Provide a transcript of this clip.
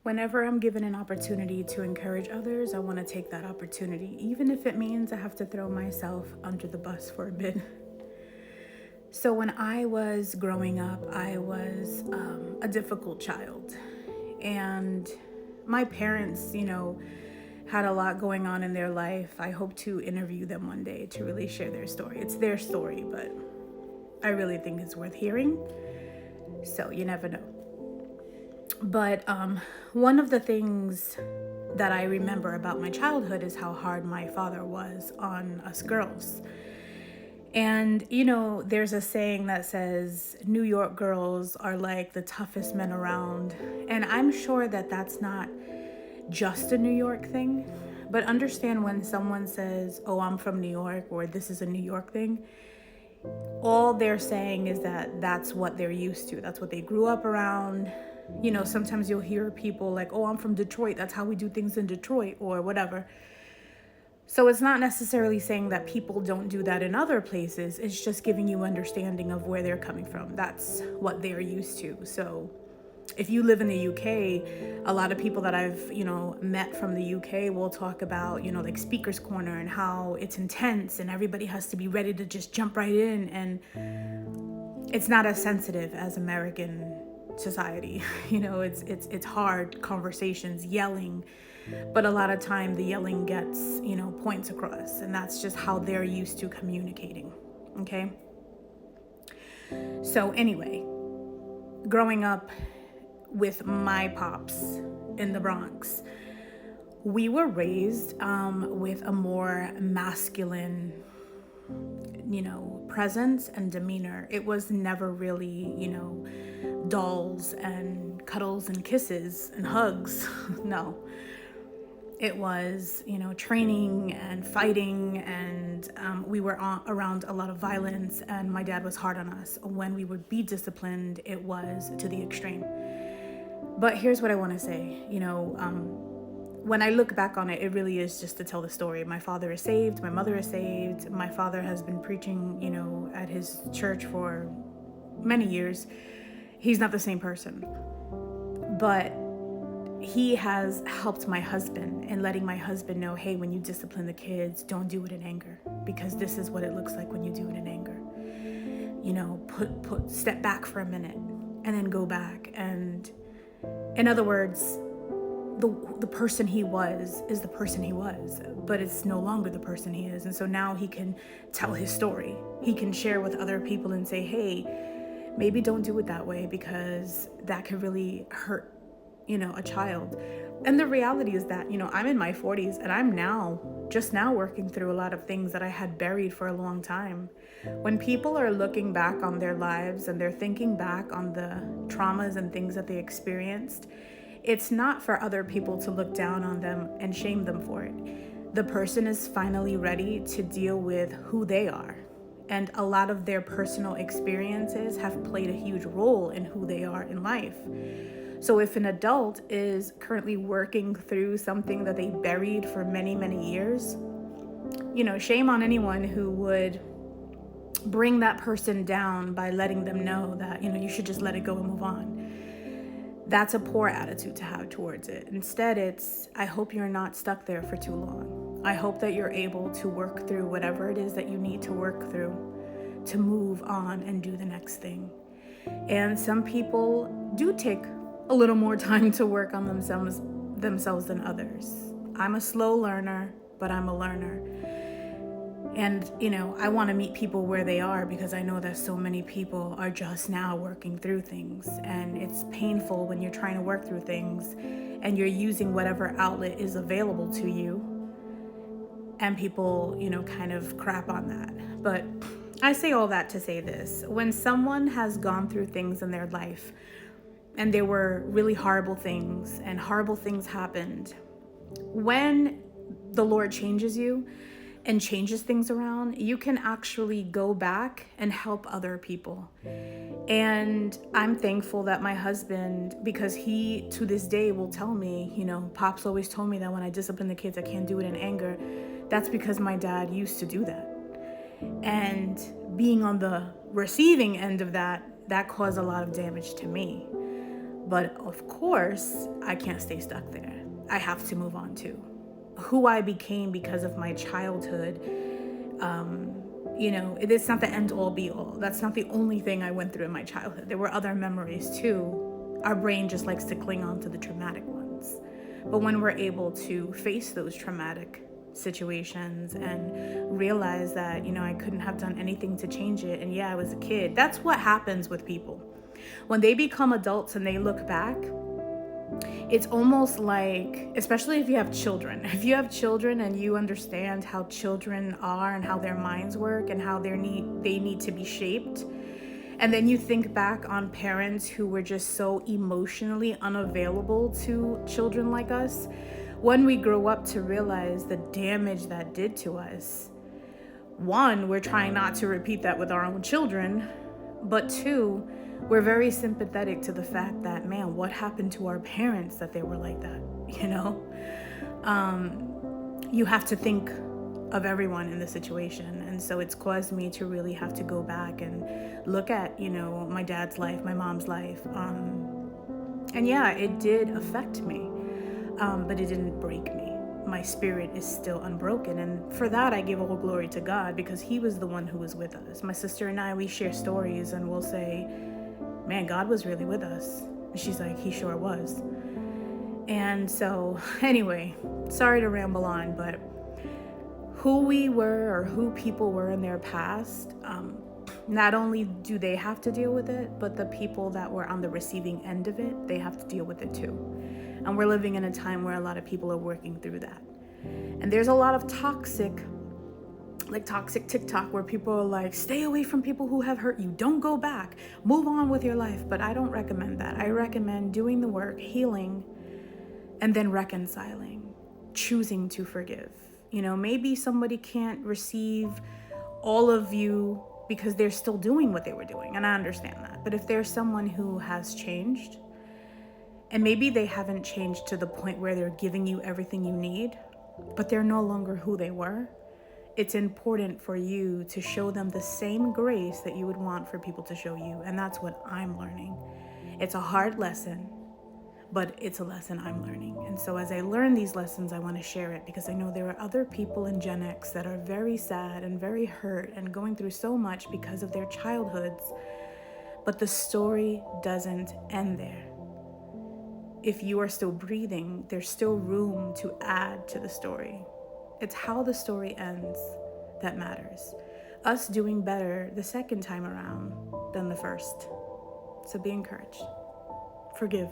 Whenever I'm given an opportunity to encourage others, I want to take that opportunity, even if it means I have to throw myself under the bus for a bit. So, when I was growing up, I was a difficult child. And my parents, had a lot going on in their life. I hope to interview them one day to really share their story. It's their story, but I really think it's worth hearing. So, you never know. But one of the things that I remember about my childhood is how hard my father was on us girls. And, there's a saying that says New York girls are like the toughest men around. And I'm sure that that's not just a New York thing. But understand when someone says, oh, I'm from New York, or this is a New York thing, all they're saying is that that's what they're used to. That's what they grew up around. Sometimes you'll hear people like, oh, I'm from Detroit. That's how we do things in Detroit, or whatever. So it's not necessarily saying that people don't do that in other places. It's just giving you understanding of where they're coming from. That's what they're used to. So if you live in the UK, a lot of people that I've, met from the UK will talk about, like Speaker's Corner and how it's intense and everybody has to be ready to just jump right in. And it's not as sensitive as American society. It's hard conversations, yelling, but a lot of time the yelling gets, points across, and that's just how they're used to communicating. Okay. So anyway, growing up with my pops in the Bronx, we were raised with a more masculine, presence and demeanor. It was never really, dolls and cuddles and kisses and hugs. No. It was, training and fighting, and we were around a lot of violence, and my dad was hard on us. When we would be disciplined, it was to the extreme. But here's what I want to say. When I look back on it, it really is just to tell the story. My father is saved. My mother is saved. My father has been preaching, at his church for many years. He's not the same person. But he has helped my husband in letting my husband know, hey, when you discipline the kids, don't do it in anger, because this is what it looks like when you do it in anger. Step back for a minute and then go back. And in other words, the person he was is the person he was, but it's no longer the person he is. And so now he can tell his story. He can share with other people and say, hey, maybe don't do it that way, because that could really hurt, a child. And the reality is that, I'm in my 40s and I'm just now working through a lot of things that I had buried for a long time. When people are looking back on their lives and they're thinking back on the traumas and things that they experienced, it's not for other people to look down on them and shame them for it. The person is finally ready to deal with who they are. And a lot of their personal experiences have played a huge role in who they are in life. So if an adult is currently working through something that they buried for many, many years, shame on anyone who would bring that person down by letting them know that, you should just let it go and move on. That's a poor attitude to have towards it. Instead, it's, I hope you're not stuck there for too long. I hope that you're able to work through whatever it is that you need to work through to move on and do the next thing. And some people do take a little more time to work on themselves than others. I'm a slow learner, but I'm a learner. And, I want to meet people where they are, because I know that so many people are just now working through things. And it's painful when you're trying to work through things and you're using whatever outlet is available to you, and people, kind of crap on that. But I say all that to say this. When someone has gone through things in their life and there were really horrible things and horrible things happened, when the Lord changes you and changes things around, you can actually go back and help other people. And I'm thankful that my husband, because he to this day will tell me, Pops always told me that when I discipline the kids, I can't do it in anger. That's because my dad used to do that. And being on the receiving end of that caused a lot of damage to me. But of course, I can't stay stuck there. I have to move on too. Who I became because of my childhood, it's not the end all be all. That's not the only thing I went through in my childhood. There were other memories too. Our brain just likes to cling on to the traumatic ones. But when we're able to face those traumatic situations and realize that, I couldn't have done anything to change it. And yeah, I was a kid. That's what happens with people. When they become adults and they look back, it's almost like, especially if you have children, and you understand how children are and how their minds work and how they need to be shaped. And then you think back on parents who were just so emotionally unavailable to children like us. When we grow up to realize the damage that did to us, one, we're trying not to repeat that with our own children, but two, we're very sympathetic to the fact that, man, what happened to our parents that they were like that, You have to think of everyone in the situation. And so it's caused me to really have to go back and look at, my dad's life, my mom's life. And yeah, it did affect me, but it didn't break me. My spirit is still unbroken. And for that, I give all glory to God, because he was the one who was with us. My sister and I, we share stories and we'll say, man, God was really with us. And she's like, he sure was. And so anyway, sorry to ramble on, but who we were or who people were in their past, not only do they have to deal with it, but the people that were on the receiving end of it, they have to deal with it too. And we're living in a time where a lot of people are working through that. And there's a lot of toxic TikTok where people are like, stay away from people who have hurt you. Don't go back. Move on with your life. But I don't recommend that. I recommend doing the work, healing, and then reconciling, choosing to forgive. Maybe somebody can't receive all of you because they're still doing what they were doing. And I understand that. But if there's someone who has changed, and maybe they haven't changed to the point where they're giving you everything you need, but they're no longer who they were, it's important for you to show them the same grace that you would want for people to show you. And that's what I'm learning. It's a hard lesson, but it's a lesson I'm learning. And so as I learn these lessons, I want to share it, because I know there are other people in Gen X that are very sad and very hurt and going through so much because of their childhoods. But the story doesn't end there. If you are still breathing, there's still room to add to the story. It's how the story ends that matters. Us doing better the second time around than the first. So be encouraged. Forgive.